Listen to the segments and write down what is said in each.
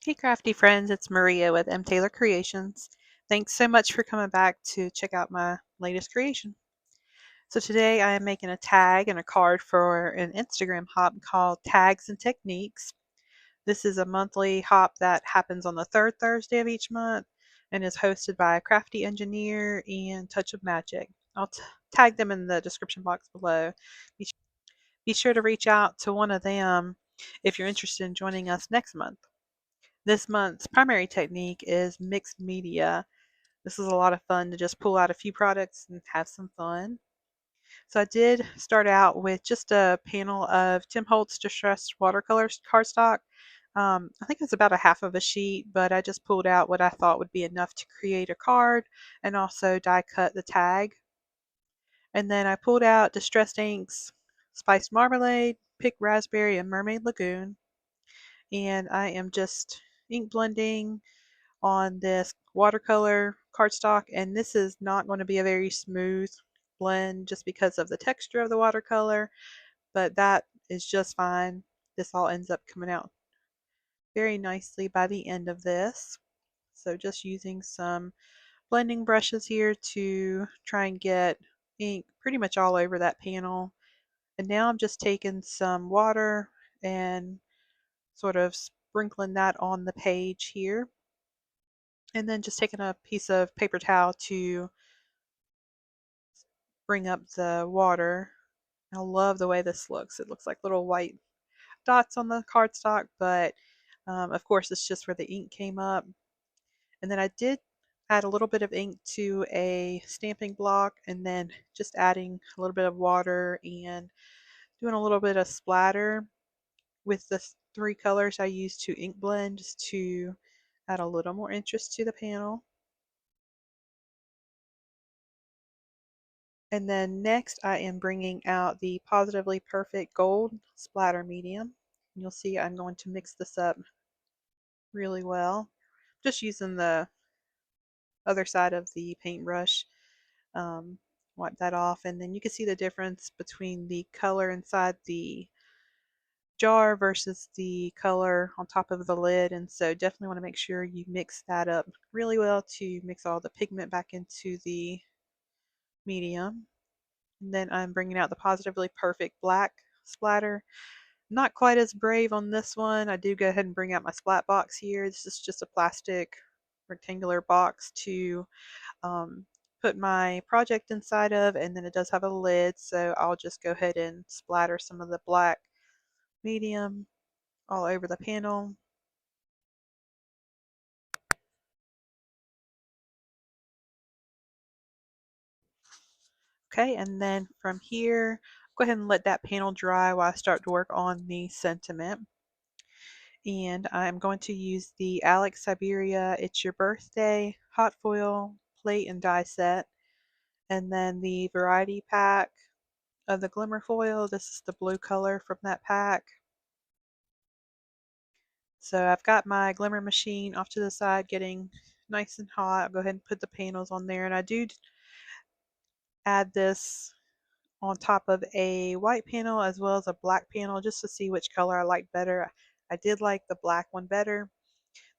Hey crafty friends, it's Maria with M. Taylor Creations. Thanks so much for coming back to check out my latest creation. So today I am making a tag and a card for an Instagram hop called Tags and Techniques. This is a monthly hop that happens on the third Thursday of each month and is hosted by a crafty engineer and Touch of Magic. I'll tag them in the description box below. Be sure to reach out to one of them if you're interested in joining us next month. This month's primary technique is mixed media. This is a lot of fun to just pull out a few products and have some fun. So I did start out with just a panel of Tim Holtz Distressed Watercolor Cardstock. I think it's about a half of a sheet, but I just pulled out what I thought would be enough to create a card and also die cut the tag. And then I pulled out Distressed Inks, Spiced Marmalade, Picked Raspberry, and Mermaid Lagoon. And I am just ink blending on this watercolor cardstock, and this is not going to be a very smooth blend just because of the texture of the watercolor, but that is just fine. This all ends up coming out very nicely by the end of this. So just using some blending brushes here to try and get ink pretty much all over that panel. And now I'm just taking some water and sort of sprinkling that on the page here. And then just taking a piece of paper towel to bring up the water. I love the way this looks. It looks like little white dots on the cardstock, but of course it's just where the ink came up. And then I did add a little bit of ink to a stamping block and then just adding a little bit of water and doing a little bit of splatter with the three colors I used to ink blend just to add a little more interest to the panel. And then next I am bringing out the Positively Perfect Gold Splatter Medium. You'll see I'm going to mix this up really well. Just using the other side of the paintbrush. Um, Wipe that off, and then you can see the difference between the color inside the jar versus the color on top of the lid, and so definitely want to make sure you mix that up really well to mix all the pigment back into the medium. And then I'm bringing out the Positively Perfect Black Splatter. Not quite as brave on this one. I do go ahead and bring out my splat box here. This is just a plastic rectangular box to put my project inside of, and then it does have a lid, so I'll just go ahead and splatter some of the black medium all over the panel. Okay, and then from here, go ahead and let that panel dry while I start to work on the sentiment. And I'm going to use the Alex Syberia It's Your Birthday hot foil plate and die set, and then the variety pack of the Glimmer Foil. This is the blue color from that pack. So I've got my Glimmer machine off to the side getting nice and hot. I'll go ahead and put the panels on there, and I do add this on top of a white panel as well as a black panel just to see which color I like better. I did like the black one better.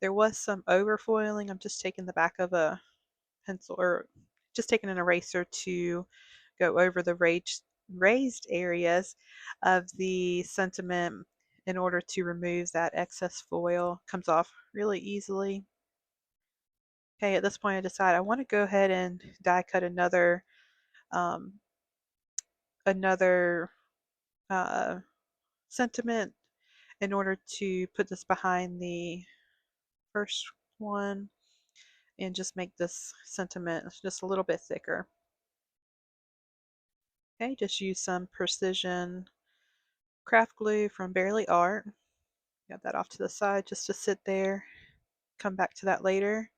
There was some overfoiling. I'm just taking the back of a pencil, or just taking an eraser to go over the raised areas of the sentiment in order to remove that excess foil. Comes off really easily. Okay, at this point I decide I want to go ahead and die cut um, another sentiment in order to put this behind the first one and just make this sentiment just a little bit thicker. Okay, just use some precision craft glue from Barely Art. Got that off to the side just to sit there. Come back to that later.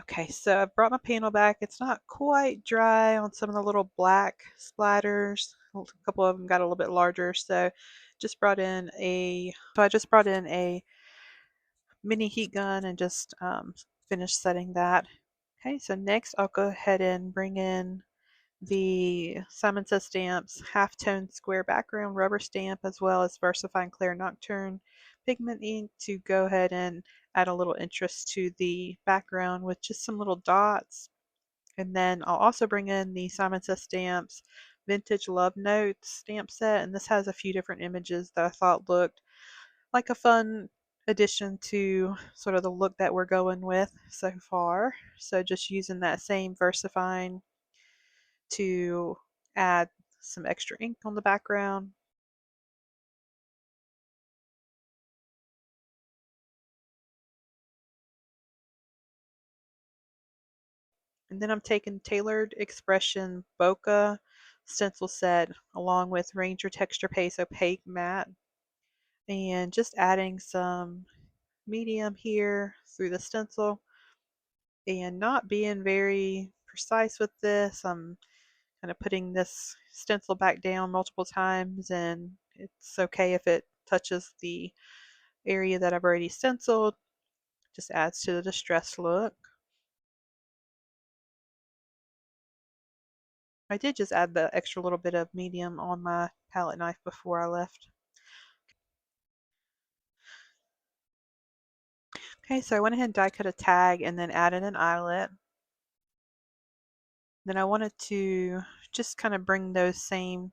Okay, so I brought my panel back. It's not quite dry on some of the little black splatters. A couple of them got a little bit larger, so I just brought in a mini heat gun and just finished setting that. Okay, so next I'll go ahead and bring in the Simon Says Stamps Halftone Square Background rubber stamp as well as VersaFine Clair Nocturne pigment ink to go ahead and add a little interest to the background with just some little dots. And then I'll also bring in the Simon Says Stamps Vintage Love Notes stamp set, and this has a few different images that I thought looked like a fun addition to sort of the look that we're going with so far. So just using that same VersaFine to add some extra ink on the background. And then I'm taking Tailored Expression Bokeh stencil set along with Ranger Texture Paste Opaque Matte, and just adding some medium here through the stencil and not being very precise with this. I'm kind of putting this stencil back down multiple times, and it's okay if it touches the area that I've already stenciled. Just adds to the distressed look. I did just add the extra little bit of medium on my palette knife before I left. Okay, so I went ahead and die cut a tag and then added an eyelet. Then I wanted to just kind of bring those same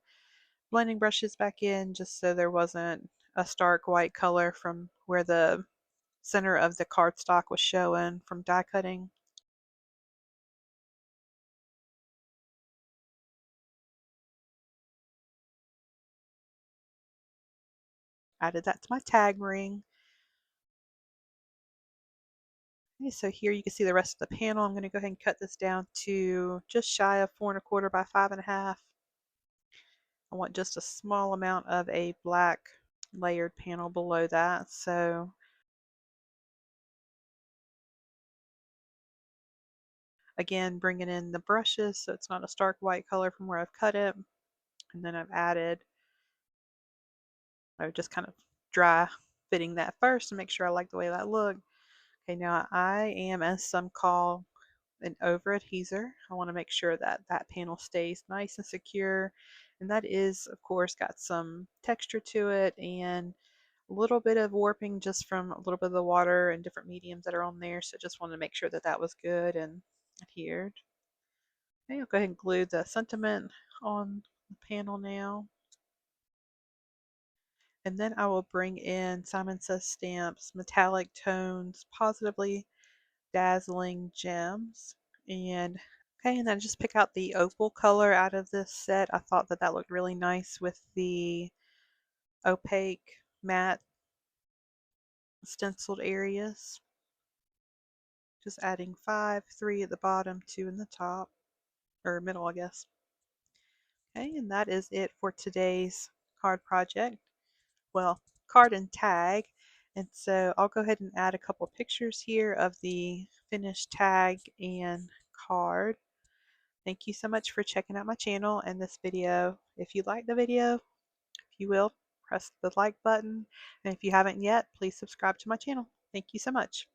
blending brushes back in just so there wasn't a stark white color from where the center of the cardstock was showing from die cutting. Added that to my tag ring. Okay, so here you can see the rest of the panel. I'm going to go ahead and cut this down to just shy of 4¼ by 5½. I want just a small amount of a black layered panel below that. So again, bringing in the brushes so it's not a stark white color from where I've cut it. And then I just kind of dry fitting that first to make sure I like the way that looked. Okay, now I am, as some call, an over adheser. I want to make sure that that panel stays nice and secure. And that is, of course, got some texture to it and a little bit of warping just from a little bit of the water and different mediums that are on there. So just wanted to make sure that that was good and adhered. Okay, I'll go ahead and glue the sentiment on the panel now. And then I will bring in Simon Says Stamps Metallic Tones Positively Dazzling Gems. And okay, and then just pick out the opal color out of this set. I thought that that looked really nice with the opaque matte stenciled areas. Just adding 5, 3 at the bottom, 2 in the top, or middle, I guess. Okay, and that is it for today's card project. Well, card and tag. And so I'll go ahead and add a couple of pictures here of the finished tag and card. Thank you so much for checking out my channel and this video. If you like the video, if you will, press the like button. And if you haven't yet, please subscribe to my channel. Thank you so much.